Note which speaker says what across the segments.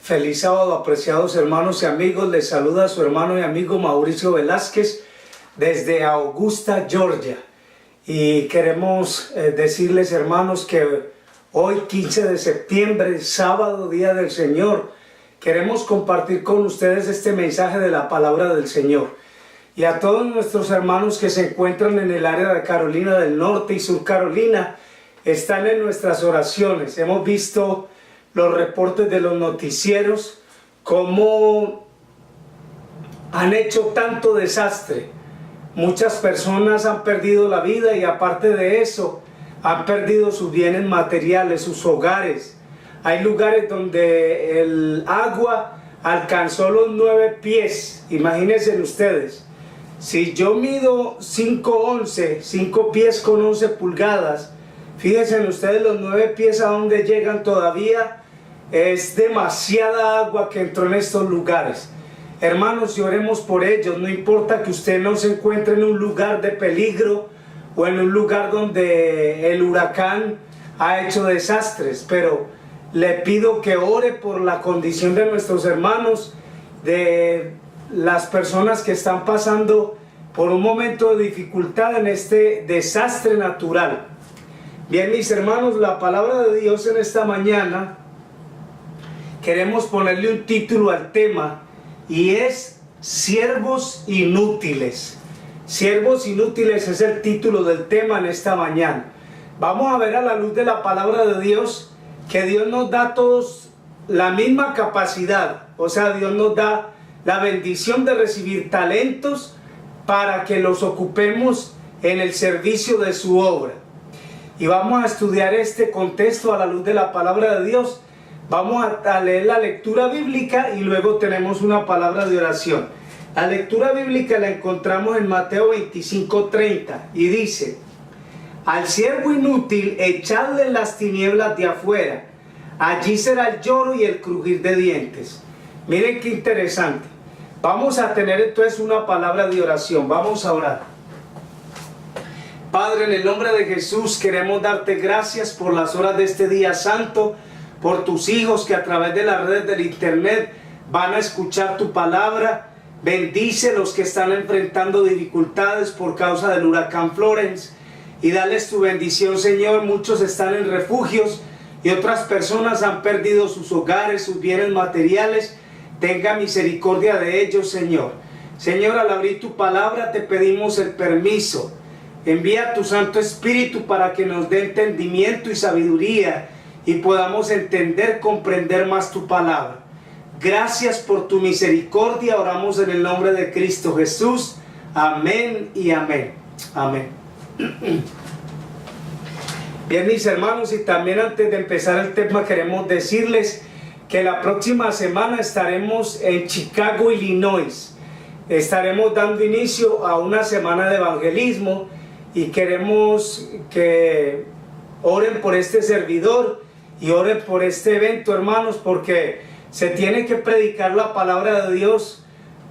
Speaker 1: Feliz sábado, apreciados hermanos y amigos. Les saluda su hermano y amigo Mauricio Velázquez desde Augusta, Georgia. Y queremos decirles, hermanos, que hoy 15 de septiembre, sábado, día del Señor, queremos compartir con ustedes este mensaje de la palabra del Señor. Y a todos nuestros hermanos que se encuentran en el área de Carolina del Norte y Sur Carolina, están en nuestras oraciones. Hemos visto los reportes de los noticieros, cómo han hecho tanto desastre. Muchas personas han perdido la vida y aparte de eso, han perdido sus bienes materiales, sus hogares. Hay lugares donde el agua alcanzó los 9 pies. Imagínense ustedes, si yo mido 5'11", 5 pies con 11 pulgadas, fíjense ustedes los 9 pies a donde llegan todavía. Es demasiada agua que entró en estos lugares. Hermanos, y oremos por ellos. No importa que usted no se encuentre en un lugar de peligro o en un lugar donde el huracán ha hecho desastres, pero le pido que ore por la condición de nuestros hermanos, de las personas que están pasando por un momento de dificultad en este desastre natural. Bien, mis hermanos, la palabra de Dios en esta mañana, queremos ponerle un título al tema y es Siervos Inútiles. Siervos Inútiles es el título del tema en esta mañana. Vamos a ver a la luz de la palabra de Dios que Dios nos da a todos la misma capacidad. O sea, Dios nos da la bendición de recibir talentos para que los ocupemos en el servicio de su obra. Y vamos a estudiar este contexto a la luz de la palabra de Dios. Vamos a leer la lectura bíblica y luego tenemos una palabra de oración. La lectura bíblica la encontramos en Mateo 25:30 y dice: al siervo inútil echadle en las tinieblas de afuera, allí será el lloro y el crujir de dientes. Miren qué interesante. Vamos a tener entonces una palabra de oración. Vamos a orar. Padre, en el nombre de Jesús queremos darte gracias por las horas de este día santo, por tus hijos que a través de las redes del internet van a escuchar tu palabra. Bendice a los que están enfrentando dificultades por causa del huracán Florence y dales tu bendición, Señor. Muchos están en refugios y otras personas han perdido sus hogares, sus bienes materiales. Tenga misericordia de ellos, Señor. Señor, al abrir tu palabra te pedimos el permiso. Envía tu Santo Espíritu para que nos dé entendimiento y sabiduría y podamos entender, comprender más tu palabra. Gracias por tu misericordia. Oramos en el nombre de Cristo Jesús. Amén y amén. Amén. Bien, mis hermanos, y también antes de empezar el tema queremos decirles que la próxima semana estaremos en Chicago, Illinois. Estaremos dando inicio a una semana de evangelismo y queremos que oren por este servidor y oren por este evento, hermanos, porque se tiene que predicar la palabra de Dios.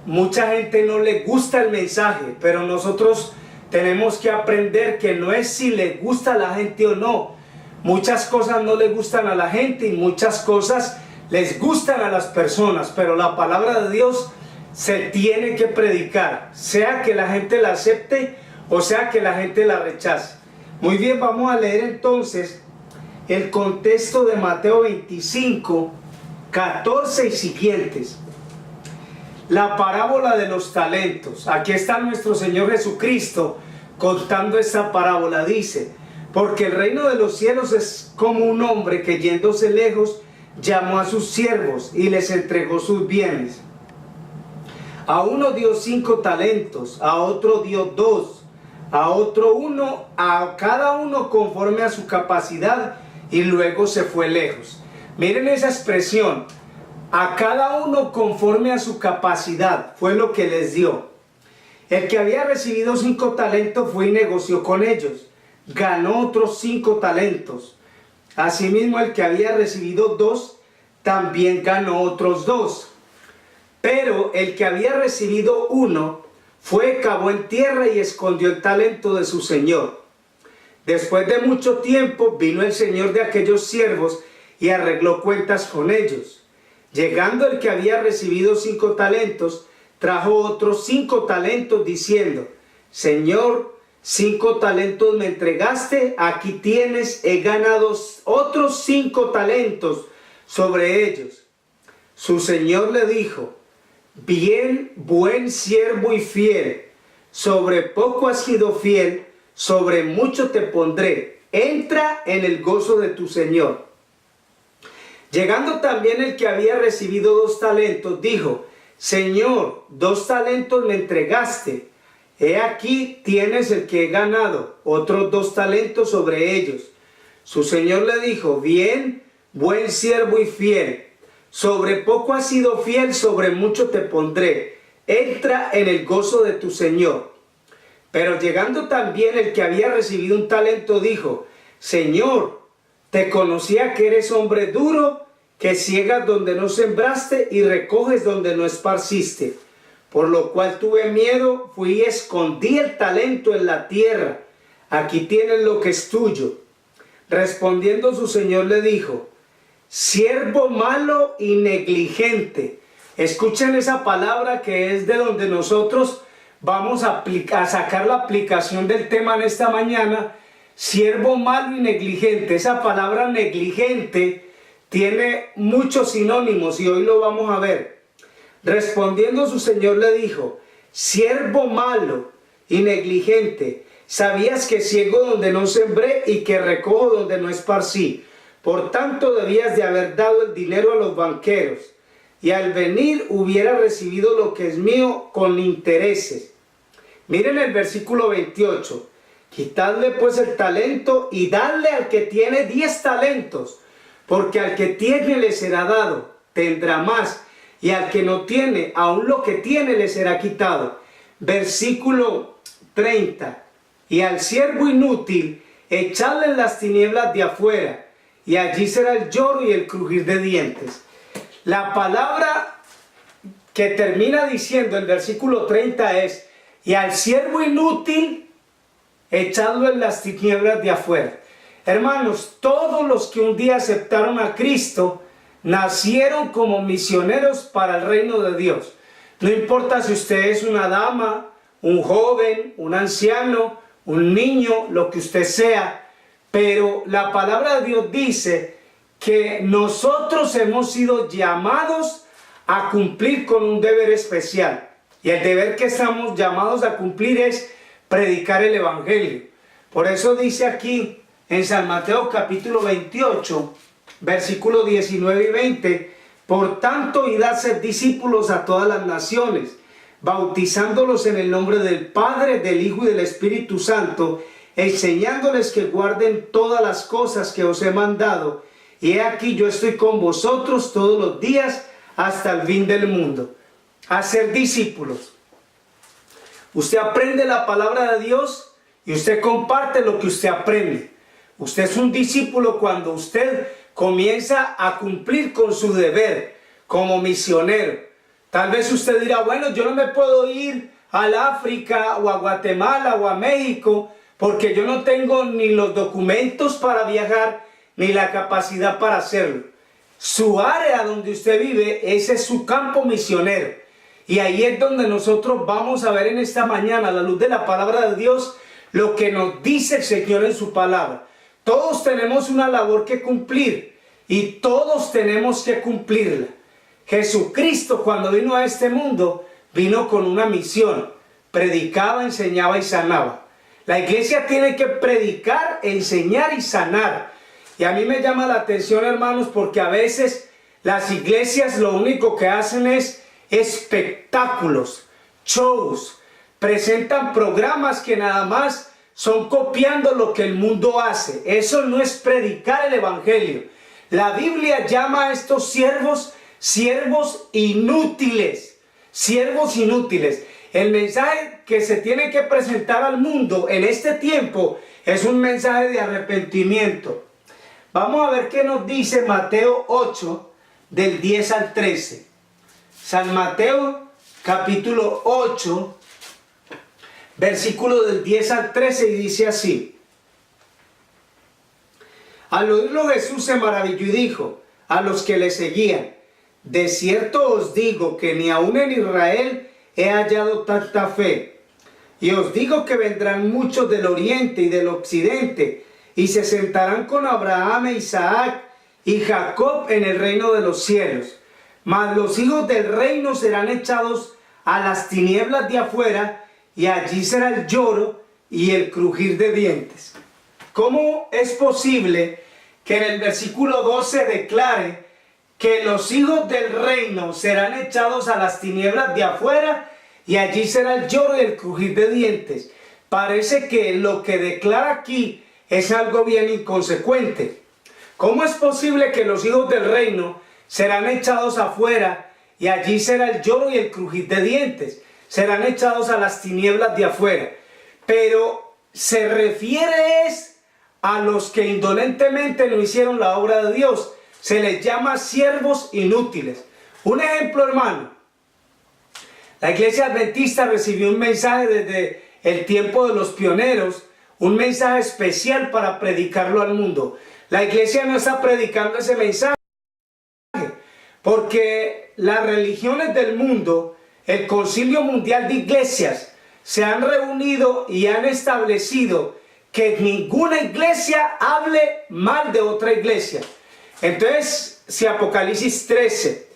Speaker 1: Mucha gente no le gusta el mensaje, pero nosotros tenemos que aprender que no es si le gusta a la gente o no. Muchas cosas no le gustan a la gente y muchas cosas les gustan a las personas, pero la palabra de Dios se tiene que predicar, sea que la gente la acepte o sea que la gente la rechace. Muy bien, vamos a leer entonces el contexto de Mateo 25, 14 y siguientes. La parábola de los talentos. Aquí está nuestro Señor Jesucristo contando esta parábola. Dice: porque el reino de los cielos es como un hombre que yéndose lejos llamó a sus siervos y les entregó sus bienes. A uno dio 5 talentos, a otro dio 2, a otro 1, a cada uno conforme a su capacidad, y luego se fue lejos. Miren esa expresión, a cada uno conforme a su capacidad, fue lo que les dio. El que había recibido 5 talentos fue y negoció con ellos, ganó otros 5 talentos. Asimismo, el que había recibido 2 también ganó otros 2. Pero el que había recibido 1 fue, cavó en tierra y escondió el talento de su señor. Después de mucho tiempo vino el señor de aquellos siervos y arregló cuentas con ellos. Llegando el que había recibido 5 talentos, trajo otros 5 talentos diciendo: Señor, 5 talentos me entregaste, aquí tienes, he ganado otros 5 talentos sobre ellos. Su señor le dijo: bien, buen siervo y fiel, sobre poco has sido fiel, sobre mucho te pondré, entra en el gozo de tu señor. Llegando también el que había recibido 2 talentos, dijo: Señor, 2 talentos me entregaste, he aquí tienes el que he ganado, otros 2 talentos sobre ellos. Su señor le dijo: bien, buen siervo y fiel, sobre poco has sido fiel, sobre mucho te pondré, entra en el gozo de tu señor. Pero llegando también el que había recibido 1 talento, dijo: Señor, te conocía que eres hombre duro, que ciegas donde no sembraste y recoges donde no esparciste. Por lo cual tuve miedo, fui y escondí el talento en la tierra. Aquí tienes lo que es tuyo. Respondiendo su señor le dijo: siervo malo y negligente. Escuchen esa palabra que es de donde nosotros vamos a sacar la aplicación del tema en esta mañana. Siervo malo y negligente. Esa palabra negligente tiene muchos sinónimos y hoy lo vamos a ver. Respondiendo su señor le dijo: siervo malo y negligente, sabías que ciego donde no sembré y que recojo donde no esparcí. Por tanto debías de haber dado el dinero a los banqueros, y al venir hubiera recibido lo que es mío con intereses. Miren el versículo 28. Quitadle pues el talento y dadle al que tiene 10 talentos, porque al que tiene le será dado, tendrá más, y al que no tiene, aun lo que tiene le será quitado. Versículo 30. Y al siervo inútil echadle en las tinieblas de afuera, y allí será el lloro y el crujir de dientes. La palabra que termina diciendo el versículo 30 es: y al siervo inútil echadlo en las tinieblas de afuera. Hermanos, todos los que un día aceptaron a Cristo nacieron como misioneros para el reino de Dios. No importa si usted es una dama, un joven, un anciano, un niño, lo que usted sea, pero la palabra de Dios dice que nosotros hemos sido llamados a cumplir con un deber especial. Y el deber que estamos llamados a cumplir es predicar el evangelio. Por eso dice aquí en San Mateo capítulo 28, versículos 19 y 20: por tanto, id a ser discípulos a todas las naciones, bautizándolos en el nombre del Padre, del Hijo y del Espíritu Santo, enseñándoles que guarden todas las cosas que os he mandado. Y he aquí, yo estoy con vosotros todos los días hasta el fin del mundo. A ser discípulos. Usted aprende la palabra de Dios y usted comparte lo que usted aprende. Usted es un discípulo cuando usted comienza a cumplir con su deber como misionero. Tal vez usted dirá: bueno, yo no me puedo ir al África o a Guatemala o a México porque yo no tengo ni los documentos para viajar ni la capacidad para hacerlo. Su área donde usted vive, ese es su campo misionero. Y ahí es donde nosotros vamos a ver en esta mañana, a la luz de la palabra de Dios, lo que nos dice el Señor en su palabra. Todos tenemos una labor que cumplir y todos tenemos que cumplirla. Jesucristo, cuando vino a este mundo, vino con una misión: predicaba, enseñaba y sanaba. La iglesia tiene que predicar, enseñar y sanar. Y a mí me llama la atención, hermanos, porque a veces las iglesias lo único que hacen es espectáculos, shows, presentan programas que nada más son copiando lo que el mundo hace. Eso no es predicar el evangelio. La Biblia llama a estos siervos inútiles. Siervos inútiles. El mensaje que se tiene que presentar al mundo en este tiempo es un mensaje de arrepentimiento. Vamos a ver qué nos dice Mateo 8, del 10 al 13. San Mateo capítulo 8, versículo del 10 al 13, y dice así: al oírlo Jesús se maravilló y dijo a los que le seguían: de cierto os digo que ni aun en Israel he hallado tanta fe. Y os digo que vendrán muchos del oriente y del occidente, y se sentarán con Abraham e Isaac y Jacob en el reino de los cielos. Mas los hijos del reino serán echados a las tinieblas de afuera, y allí será el lloro y el crujir de dientes. ¿Cómo es posible que en el versículo 12 declare que los hijos del reino serán echados a las tinieblas de afuera y allí será el lloro y el crujir de dientes? Parece que lo que declara aquí es algo bien inconsecuente. ¿Cómo es posible que los hijos del reino serán echados afuera y allí será el lloro y el crujir de dientes? Serán echados a las tinieblas de afuera. Pero se refiere a los que indolentemente no hicieron la obra de Dios. Se les llama siervos inútiles. Un ejemplo, hermano. La iglesia adventista recibió un mensaje desde el tiempo de los pioneros, un mensaje especial para predicarlo al mundo. La iglesia no está predicando ese mensaje porque las religiones del mundo, el Concilio Mundial de Iglesias, se han reunido y han establecido que ninguna iglesia hable mal de otra iglesia. Entonces, si Apocalipsis 13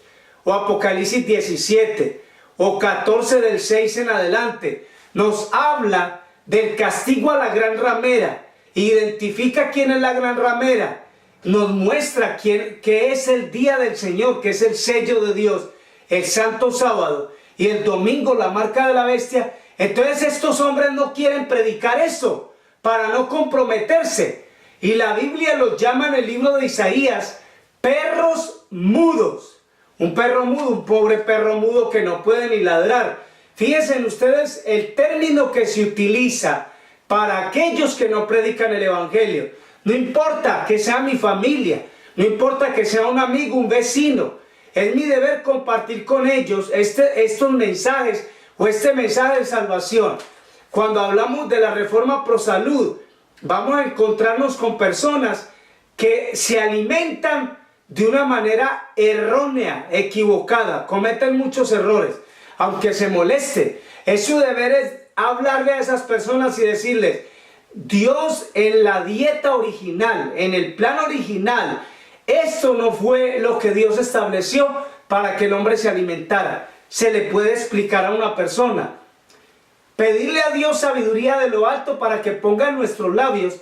Speaker 1: o Apocalipsis 17 o 14 del 6 en adelante nos habla del castigo a la gran ramera, identifica quién es la gran ramera, nos muestra que es el día del Señor, que es el sello de Dios, el santo sábado, y el domingo la marca de la bestia. Entonces estos hombres no quieren predicar eso para no comprometerse, y la Biblia los llama en el libro de Isaías perros mudos. Un perro mudo, un pobre perro mudo que no puede ni ladrar. Fíjense ustedes el término que se utiliza para aquellos que no predican el evangelio. No importa que sea mi familia, no importa que sea un amigo, un vecino, es mi deber compartir con ellos estos mensajes o este mensaje de salvación. Cuando hablamos de la reforma pro salud, vamos a encontrarnos con personas que se alimentan de una manera errónea, equivocada, cometen muchos errores, aunque se moleste. Es su deber es hablarle a esas personas y decirles: Dios en la dieta original, en el plan original, esto no fue lo que Dios estableció para que el hombre se alimentara. Se le puede explicar a una persona. Pedirle a Dios sabiduría de lo alto para que ponga en nuestros labios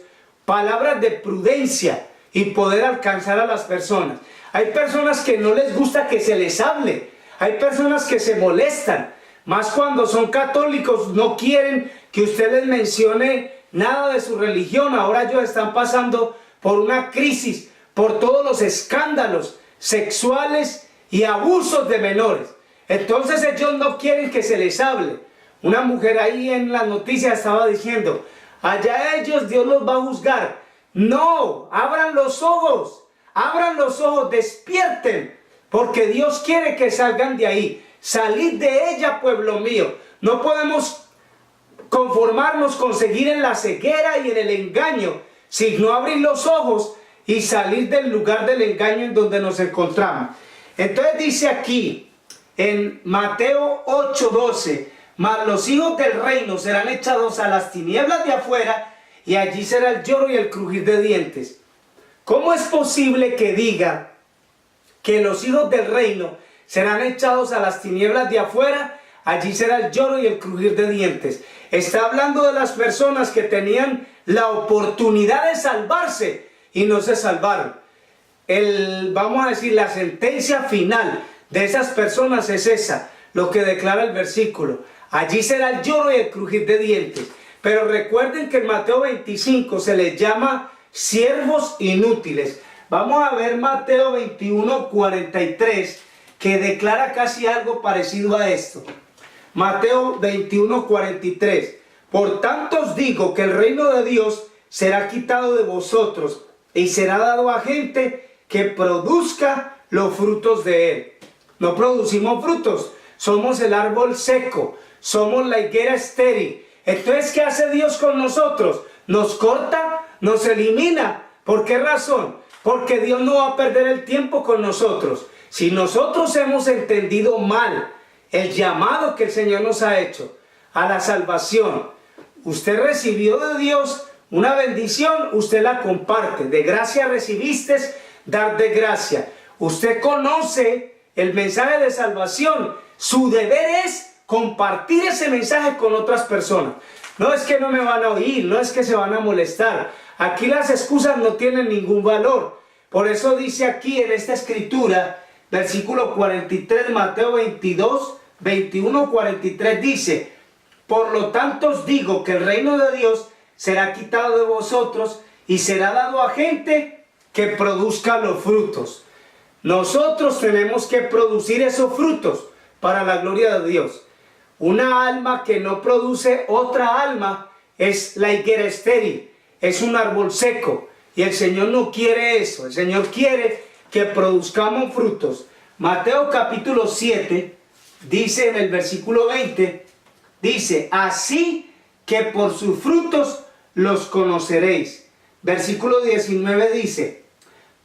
Speaker 1: palabras de prudencia y poder alcanzar a las personas. Hay personas que no les gusta que se les hable. Hay personas que se molestan. Más cuando son católicos, no quieren que usted les mencione nada de su religión. Ahora ellos están pasando por una crisis, por todos los escándalos sexuales y abusos de menores. Entonces ellos no quieren que se les hable. Una mujer ahí en la noticia estaba diciendo: allá ellos, Dios los va a juzgar. No, abran los ojos, despierten, porque Dios quiere que salgan de ahí. Salid de ella, pueblo mío. No podemos conformarnos con seguir en la ceguera y en el engaño, sino abrir los ojos y salir del lugar del engaño en donde nos encontramos. Entonces dice aquí en Mateo 8:12: mas los hijos del reino serán echados a las tinieblas de afuera, y allí será el lloro y el crujir de dientes. ¿Cómo es posible que diga que los hijos del reino serán echados a las tinieblas de afuera? Allí será el lloro y el crujir de dientes. Está hablando de las personas que tenían la oportunidad de salvarse y no se salvaron. Vamos a decir, la sentencia final de esas personas es esa, lo que declara el versículo. Allí será el lloro y el crujir de dientes. Pero recuerden que en Mateo 25 se les llama siervos inútiles. Vamos a ver Mateo 21:43, que declara casi algo parecido a esto. Mateo 21:43: por tanto os digo que el reino de Dios será quitado de vosotros y será dado a gente que produzca los frutos de él. No producimos frutos, somos el árbol seco, somos la higuera estéril. Entonces, ¿qué hace Dios con nosotros? Nos corta, nos elimina. ¿Por qué razón? Porque Dios no va a perder el tiempo con nosotros. Si nosotros hemos entendido mal el llamado que el Señor nos ha hecho a la salvación, usted recibió de Dios una bendición, usted la comparte. De gracia recibiste, dar de gracia. Usted conoce el mensaje de salvación. Su deber es compartir ese mensaje con otras personas. No es que no me van a oír, no es que se van a molestar. Aquí las excusas no tienen ningún valor. Por eso dice aquí en esta escritura, versículo 43, Mateo 22, 21, 43, dice: por lo tanto os digo que el reino de Dios será quitado de vosotros y será dado a gente que produzca los frutos. Nosotros tenemos que producir esos frutos para la gloria de Dios. Una alma que no produce otra alma es la higuera estéril, es un árbol seco, y el Señor no quiere eso. El Señor quiere que produzcamos frutos. Mateo capítulo 7 dice en el versículo 20, dice: así que por sus frutos los conoceréis. Versículo 19 dice: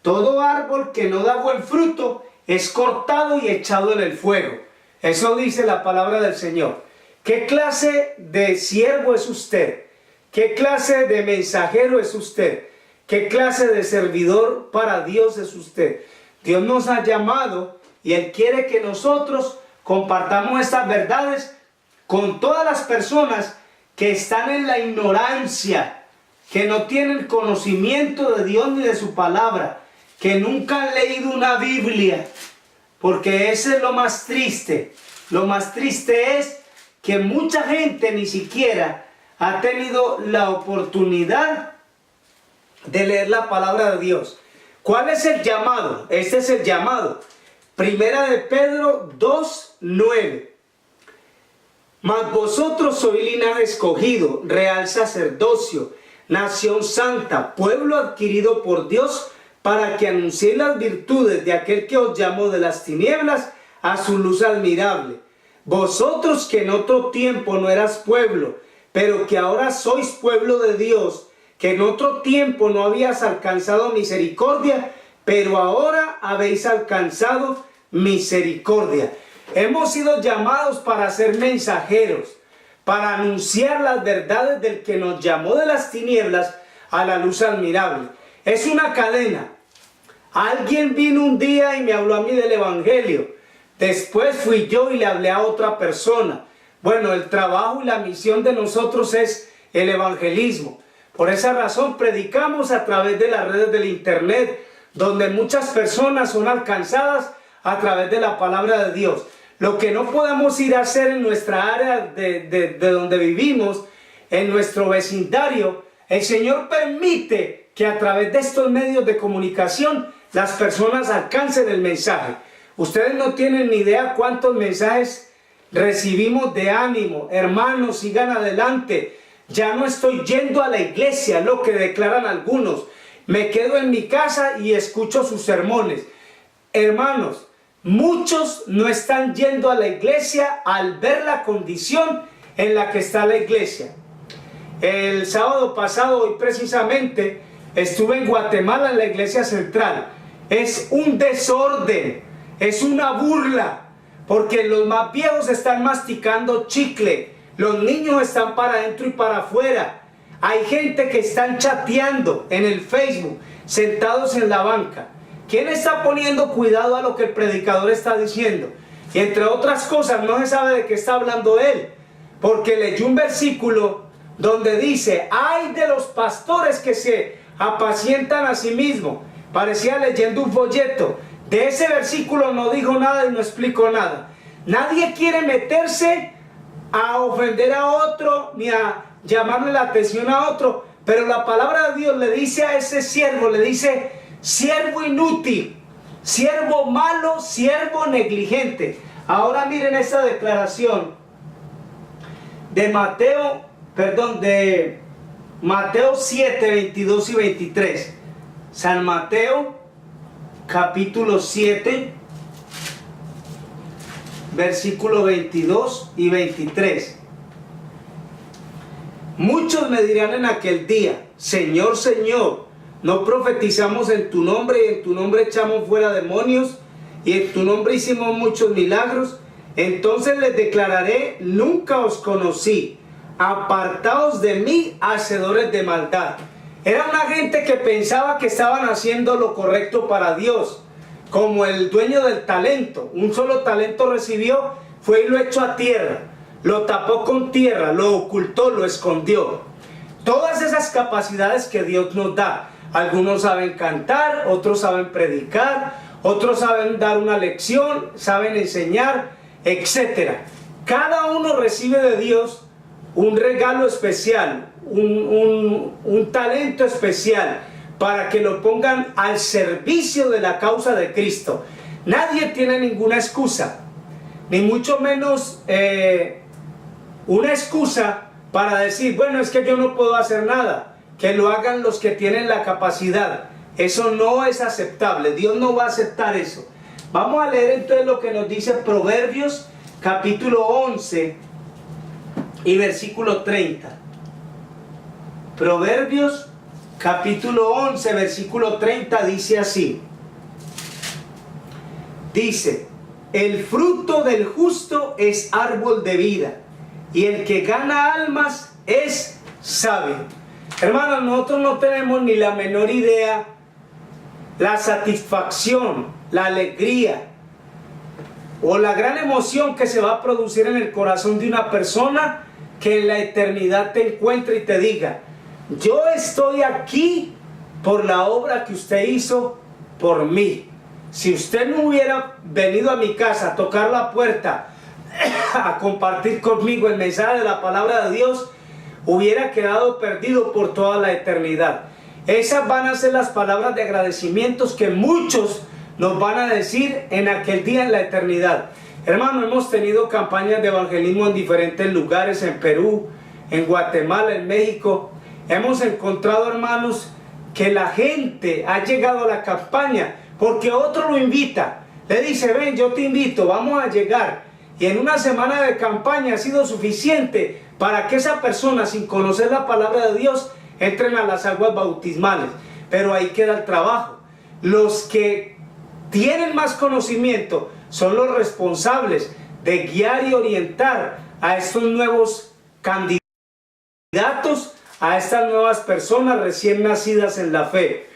Speaker 1: todo árbol que no da buen fruto es cortado y echado en el fuego. Eso dice la palabra del Señor. ¿Qué clase de siervo es usted? ¿Qué clase de mensajero es usted? ¿Qué clase de servidor para Dios es usted? Dios nos ha llamado y Él quiere que nosotros compartamos estas verdades con todas las personas que están en la ignorancia, que no tienen conocimiento de Dios ni de su palabra, que nunca han leído una Biblia, porque ese es lo más triste. Lo más triste es que mucha gente ni siquiera ha tenido la oportunidad de leer la palabra de Dios. ¿Cuál es el llamado? Este es el llamado. Primera de Pedro 2:9. Mas vosotros sois linaje escogido, real sacerdocio, nación santa, pueblo adquirido por Dios, para que anunciéis las virtudes de aquel que os llamó de las tinieblas a su luz admirable. Vosotros que en otro tiempo no eras pueblo, pero que ahora sois pueblo de Dios, que en otro tiempo no habías alcanzado misericordia, pero ahora habéis alcanzado misericordia. Hemos sido llamados para ser mensajeros, para anunciar las verdades del que nos llamó de las tinieblas a la luz admirable. Es una cadena. Alguien vino un día y me habló a mí del evangelio. Después fui yo y le hablé a otra persona. Bueno, el trabajo y la misión de nosotros es el evangelismo. Por esa razón predicamos a través de las redes del internet, donde muchas personas son alcanzadas a través de la palabra de Dios. Lo que no podemos ir a hacer en nuestra área de donde vivimos, en nuestro vecindario, el Señor permite que a través de estos medios de comunicación las personas alcancen el mensaje. Ustedes no tienen ni idea cuántos mensajes recibimos de ánimo. Hermanos, sigan adelante. Ya no estoy yendo a la iglesia, lo que declaran algunos. Me quedo en mi casa y escucho sus sermones. Hermanos, muchos no están yendo a la iglesia al ver la condición en la que está la iglesia. El sábado pasado, hoy precisamente, estuve en Guatemala en la iglesia central. Es un desorden, es una burla, porque los más viejos están masticando chicle, los niños están para adentro y para afuera. Hay gente que están chateando en el Facebook, sentados en la banca. ¿Quién está poniendo cuidado a lo que el predicador está diciendo? Y entre otras cosas, no se sabe de qué está hablando él, porque leyó un versículo donde dice: ay de los pastores que se apacientan a sí mismos. Parecía leyendo un folleto. De ese versículo no dijo nada y no explicó nada. Nadie quiere meterse a ofender a otro ni a llamarle la atención a otro, pero la palabra de Dios le dice a ese siervo, le dice: siervo inútil, siervo malo, siervo negligente. Ahora miren esta declaración de Mateo 7, 22 y 23. San Mateo capítulo 7, versículo 22 y 23. Muchos me dirán en aquel día: Señor, Señor, ¿no profetizamos en tu nombre y en tu nombre echamos fuera demonios y en tu nombre hicimos muchos milagros, entonces les declararé, nunca os conocí, apartaos de mí, hacedores de maldad. Era una gente que pensaba que estaban haciendo lo correcto para Dios, como el dueño del talento. Un solo talento recibió, fue y lo echó a tierra, lo tapó con tierra, lo ocultó, lo escondió. Todas esas capacidades que Dios nos da. Algunos saben cantar, otros saben predicar, otros saben dar una lección, saben enseñar, etc. Cada uno recibe de Dios un regalo especial, un talento especial, para que lo pongan al servicio de la causa de Cristo. Nadie tiene ninguna excusa, ni mucho menos una excusa para decir, bueno, es que yo no puedo hacer nada, que lo hagan los que tienen la capacidad. Eso no es aceptable, Dios no va a aceptar eso. Vamos a leer entonces lo que nos dice Proverbios capítulo 11 y versículo 30. Proverbios capítulo 11 versículo 30 dice así. Dice, el fruto del justo es árbol de vida, y el que gana almas es sabio. Hermanos, nosotros no tenemos ni la menor idea la satisfacción, la alegría o la gran emoción que se va a producir en el corazón de una persona que en la eternidad te encuentre y te diga, yo estoy aquí por la obra que usted hizo por mí. Si usted no hubiera venido a mi casa a tocar la puerta, a compartir conmigo el mensaje de la palabra de Dios, hubiera quedado perdido por toda la eternidad. Esas van a ser las palabras de agradecimientos que muchos nos van a decir en aquel día en la eternidad. Hermano, hemos tenido campañas de evangelismo en diferentes lugares, en Perú, en Guatemala, en México. Hemos encontrado, hermanos, que la gente ha llegado a la campaña porque otro lo invita. Le dice, ven, yo te invito, vamos a llegar. Y en una semana de campaña ha sido suficiente para que esa persona, sin conocer la palabra de Dios, entren a las aguas bautismales. Pero ahí queda el trabajo. Los que tienen más conocimiento son los responsables de guiar y orientar a estos nuevos candidatos, a estas nuevas personas recién nacidas en la fe.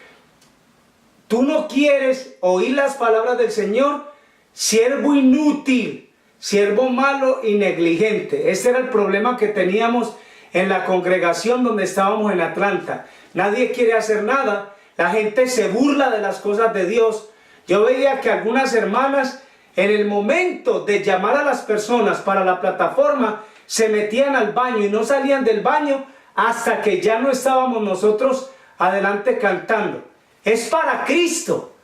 Speaker 1: Tú no quieres oír las palabras del Señor, siervo inútil, siervo malo y negligente. Este era el problema que teníamos en la congregación donde estábamos en Atlanta. Nadie quiere hacer nada, la gente se burla de las cosas de Dios. Yo veía que algunas hermanas, en el momento de llamar a las personas para la plataforma, se metían al baño y no salían del baño hasta que ya no estábamos nosotros adelante cantando. Es para Cristo.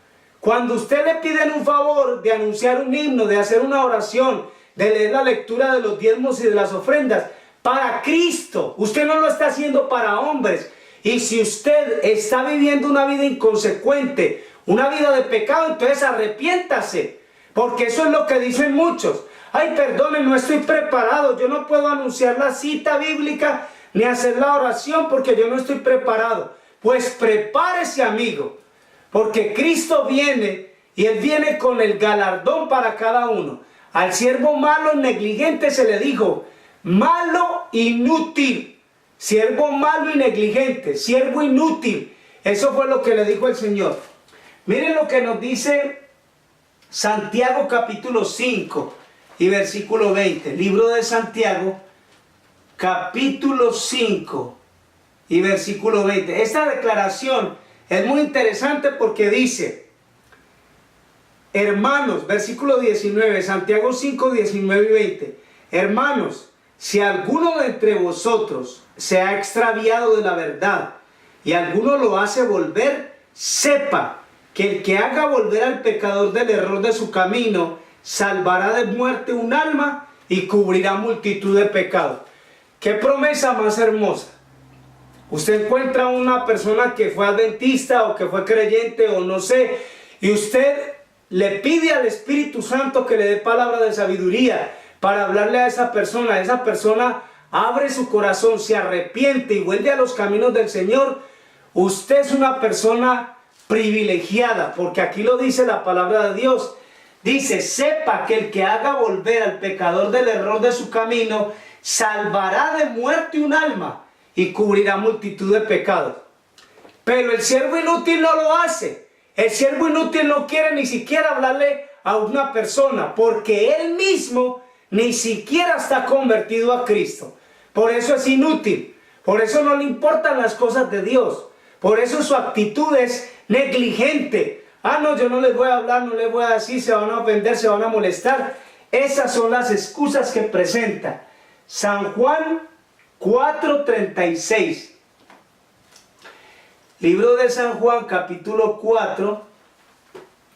Speaker 1: Cuando usted le piden un favor de anunciar un himno, de hacer una oración, de leer la lectura de los diezmos y de las ofrendas, para Cristo. Usted no lo está haciendo para hombres. Y si usted está viviendo una vida inconsecuente, una vida de pecado, entonces arrepiéntase. Porque eso es lo que dicen muchos. Ay, perdone, no estoy preparado. Yo no puedo anunciar la cita bíblica ni hacer la oración porque yo no estoy preparado. Pues prepárese, amigo. Porque Cristo viene y Él viene con el galardón para cada uno. Al siervo malo y negligente se le dijo, malo, inútil. Siervo malo y negligente, siervo inútil. Eso fue lo que le dijo el Señor. Miren lo que nos dice Santiago capítulo 5 y versículo 20. Libro de Santiago capítulo 5 y versículo 20. Esta declaración es muy interesante porque dice, hermanos, versículo 19, Santiago 5, 19 y 20. Hermanos, si alguno de entre vosotros se ha extraviado de la verdad y alguno lo hace volver, sepa que el que haga volver al pecador del error de su camino, salvará de muerte un alma y cubrirá multitud de pecados. ¿Qué promesa más hermosa? Usted encuentra una persona que fue adventista o que fue creyente o no sé, y usted le pide al Espíritu Santo que le dé palabra de sabiduría para hablarle a esa persona. Esa persona abre su corazón, se arrepiente y vuelve a los caminos del Señor. Usted es una persona privilegiada, porque aquí lo dice la palabra de Dios. Dice, sepa que el que haga volver al pecador del error de su camino, salvará de muerte un alma y cubrirá multitud de pecados. Pero el siervo inútil no lo hace. El siervo inútil no quiere ni siquiera hablarle a una persona, porque él mismo ni siquiera está convertido a Cristo. Por eso es inútil. Por eso no le importan las cosas de Dios. Por eso su actitud es negligente. Ah, no, yo no les voy a hablar, no les voy a decir, se van a ofender, se van a molestar. Esas son las excusas que presenta. San Juan 4:36. Libro de San Juan, capítulo 4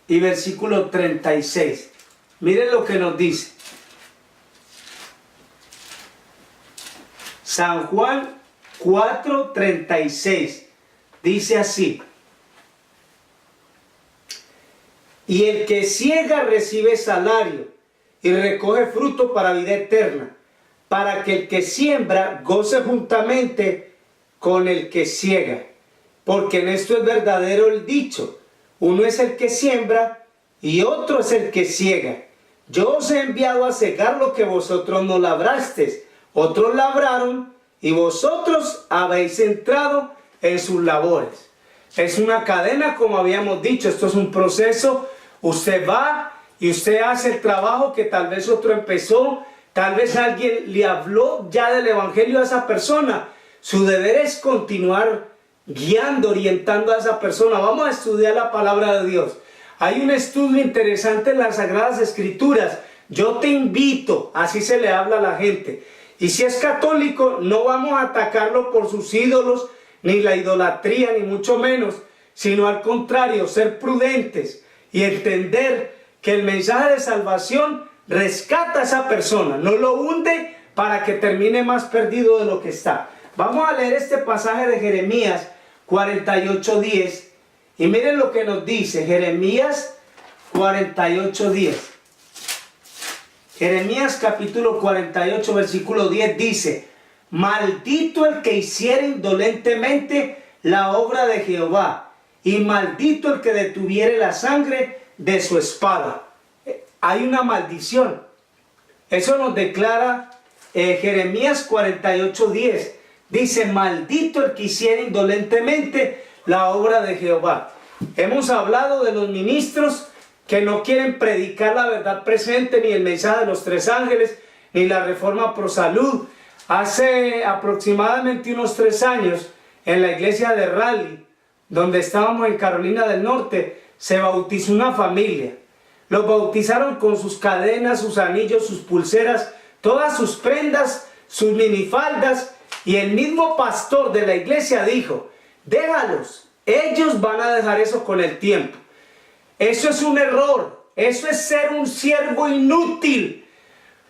Speaker 1: y versículo 36. Miren lo que nos dice. San Juan 4:36. Dice así. Y el que siega recibe salario y recoge fruto para vida eterna, para que el que siembra goce juntamente con el que siega. Porque en esto es verdadero el dicho, uno es el que siembra y otro es el que siega. Yo os he enviado a segar lo que vosotros no labrasteis, otros labraron y vosotros habéis entrado en sus labores. Es una cadena, como habíamos dicho, esto es un proceso. Usted va y usted hace el trabajo que tal vez otro empezó, tal vez alguien le habló ya del evangelio a esa persona. Su deber es continuar guiando, orientando a esa persona. Vamos a estudiar la palabra de Dios. Hay un estudio interesante en las Sagradas Escrituras. Yo te invito, así se le habla a la gente. Y si es católico, no vamos a atacarlo por sus ídolos, ni la idolatría, ni mucho menos, sino al contrario, ser prudentes y entender que el mensaje de salvación rescata a esa persona, no lo hunde para que termine más perdido de lo que está. Vamos a leer este pasaje de Jeremías 48:10 y miren lo que nos dice Jeremías 48:10. Jeremías capítulo 48 versículo 10 dice: maldito el que hiciere indolentemente la obra de Jehová, y maldito el que detuviere la sangre de su espada. Hay una maldición. Eso nos declara Jeremías 48:10. Dice, maldito el que hiciere indolentemente la obra de Jehová. Hemos hablado de los ministros que no quieren predicar la verdad presente, ni el mensaje de los tres ángeles, ni la reforma pro salud. Hace aproximadamente unos 3 años, en la iglesia de Raleigh, donde estábamos en Carolina del Norte, se bautizó una familia. Los bautizaron con sus cadenas, sus anillos, sus pulseras, todas sus prendas, sus minifaldas, y el mismo pastor de la iglesia dijo, déjalos, ellos van a dejar eso con el tiempo. Eso es un error, eso es ser un siervo inútil.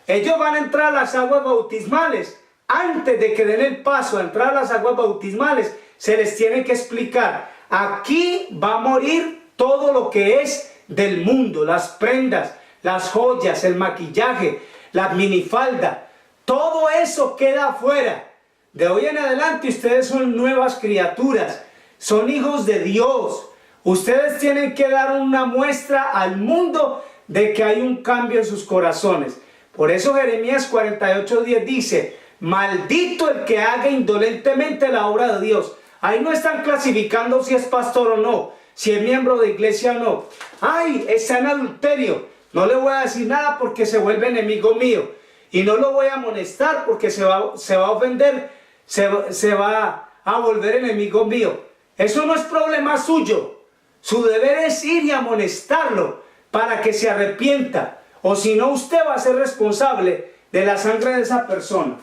Speaker 1: Ellos van a entrar a las aguas bautismales. Antes de que den el paso a entrar a las aguas bautismales, se les tiene que explicar, aquí va a morir todo lo que es del mundo, las prendas, las joyas, el maquillaje, la minifalda, todo eso queda afuera. De hoy en adelante ustedes son nuevas criaturas, son hijos de Dios. Ustedes tienen que dar una muestra al mundo de que hay un cambio en sus corazones. Por eso Jeremías 48:10 dice, maldito el que haga indolentemente la obra de Dios. Ahí no están clasificando si es pastor o no, si es miembro de iglesia o no. Ay, está en adulterio. No le voy a decir nada porque se vuelve enemigo mío. Y no lo voy a amonestar porque se va a ofender, se va a volver enemigo mío. Eso no es problema suyo. Su deber es ir y amonestarlo para que se arrepienta. O si no, usted va a ser responsable de la sangre de esa persona.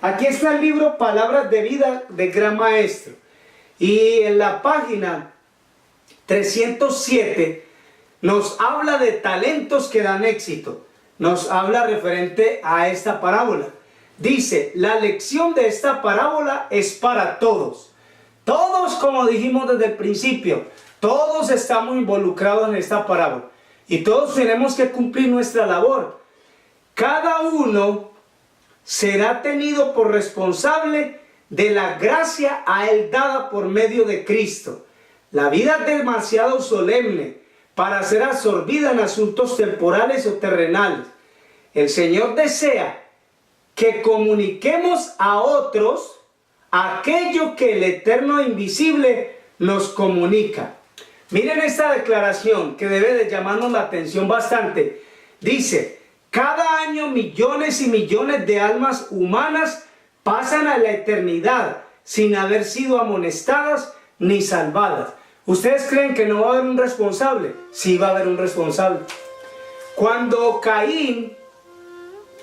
Speaker 1: Aquí está el libro Palabras de Vida de Gran Maestro. Y en la página 307 nos habla de talentos que dan éxito. Nos habla referente a esta parábola. Dice, la lección de esta parábola es para todos. Todos, como dijimos desde el principio, todos estamos involucrados en esta parábola. Y todos tenemos que cumplir nuestra labor. Cada uno será tenido por responsable de la gracia a él dada por medio de Cristo. La vida es demasiado solemne para ser absorbida en asuntos temporales o terrenales. El Señor desea que comuniquemos a otros aquello que el eterno e invisible nos comunica. Miren esta declaración que debe de llamarnos la atención bastante. Dice: cada año millones y millones de almas humanas pasan a la eternidad sin haber sido amonestadas ni salvadas. ¿Ustedes creen que no va a haber un responsable? Sí va a haber un responsable. Cuando Caín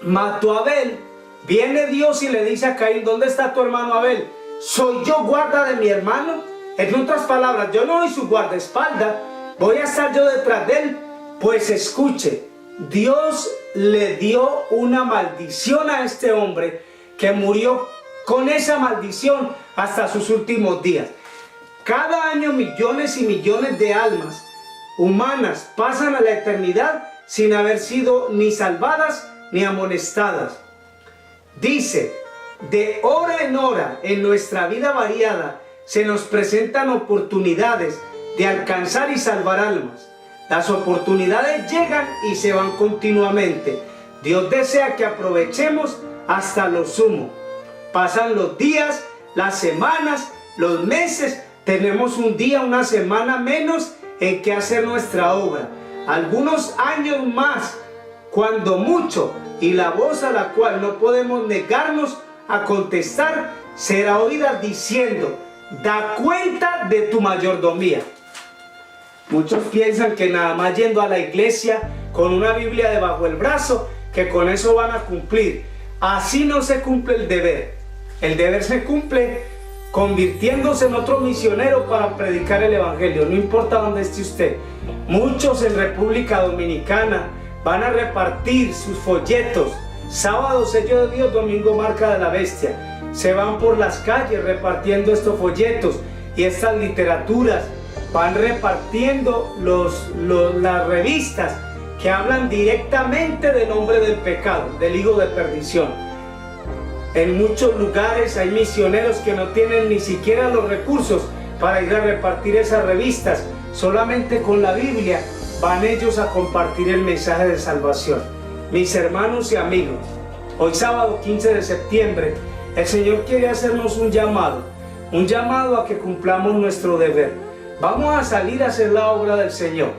Speaker 1: mató a Abel, viene Dios y le dice a Caín: ¿dónde está tu hermano Abel? ¿Soy yo guarda de mi hermano? En otras palabras, yo no soy su guardaespaldas, voy a estar yo detrás de él. Pues escuche, Dios le dio una maldición a este hombre que murió con esa maldición hasta sus últimos días. Cada año millones y millones de almas humanas pasan a la eternidad sin haber sido ni salvadas ni amonestadas. Dice: de hora en hora en nuestra vida variada se nos presentan oportunidades de alcanzar y salvar almas. Las oportunidades llegan y se van continuamente. Dios desea que aprovechemos hasta lo sumo. Pasan los días, las semanas, los meses. Tenemos un día, una semana menos en que hacer nuestra obra. Algunos años más, cuando mucho, y la voz a la cual no podemos negarnos a contestar será oída diciendo: da cuenta de tu mayordomía. Muchos piensan que nada más yendo a la iglesia con una Biblia debajo del brazo, que con eso van a cumplir. Así no se cumple el deber. El deber se cumple convirtiéndose en otro misionero para predicar el evangelio, no importa dónde esté usted. Muchos en República Dominicana van a repartir sus folletos. Sábado, sello de Dios; domingo, marca de la bestia. Se van por las calles repartiendo estos folletos y estas literaturas. Van repartiendo las revistas que hablan directamente del hombre del pecado, del hijo de perdición. En muchos lugares hay misioneros que no tienen ni siquiera los recursos para ir a repartir esas revistas. Solamente con la Biblia van ellos a compartir el mensaje de salvación. Mis hermanos y amigos, hoy sábado 15 de septiembre, el Señor quiere hacernos un llamado a que cumplamos nuestro deber. Vamos a salir a hacer la obra del Señor.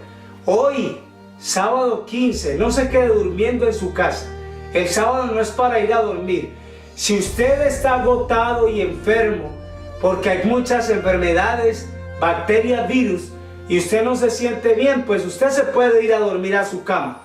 Speaker 1: Hoy, sábado 15, no se quede durmiendo en su casa. El sábado no es para ir a dormir. Si usted está agotado y enfermo, porque hay muchas enfermedades, bacterias, virus, y usted no se siente bien, pues usted se puede ir a dormir a su cama.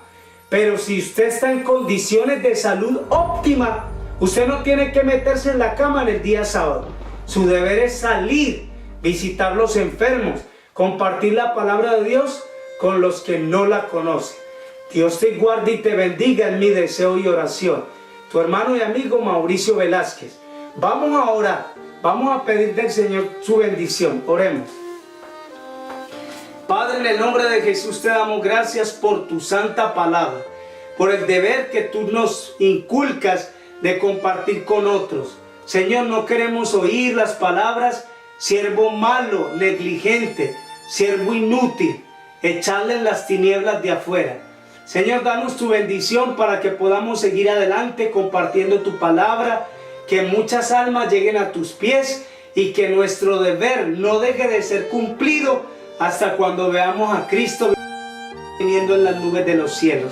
Speaker 1: Pero si usted está en condiciones de salud óptima, usted no tiene que meterse en la cama en el día sábado. Su deber es salir, visitar los enfermos, compartir la palabra de Dios con los que no la conocen. Dios te guarde y te bendiga, en mi deseo y oración. Tu hermano y amigo Mauricio Velázquez. Vamos a orar, vamos a pedir del Señor su bendición. Oremos. Padre, en el nombre de Jesús te damos gracias por tu santa palabra, por el deber que tú nos inculcas de compartir con otros. Señor, no queremos oír las palabras: siervo malo, negligente, siervo inútil, echarle en las tinieblas de afuera. Señor, danos tu bendición para que podamos seguir adelante compartiendo tu palabra, que muchas almas lleguen a tus pies y que nuestro deber no deje de ser cumplido hasta cuando veamos a Cristo viniendo en las nubes de los cielos.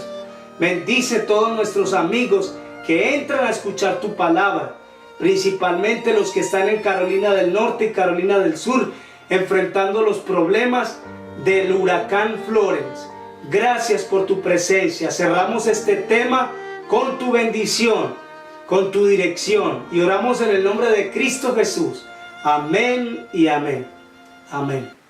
Speaker 1: Bendice a todos nuestros amigos que entran a escuchar tu palabra, principalmente los que están en Carolina del Norte y Carolina del Sur, enfrentando los problemas del huracán Florence. Gracias por tu presencia. Cerramos este tema con tu bendición, con tu dirección, y oramos en el nombre de Cristo Jesús. Amén y amén. Amén.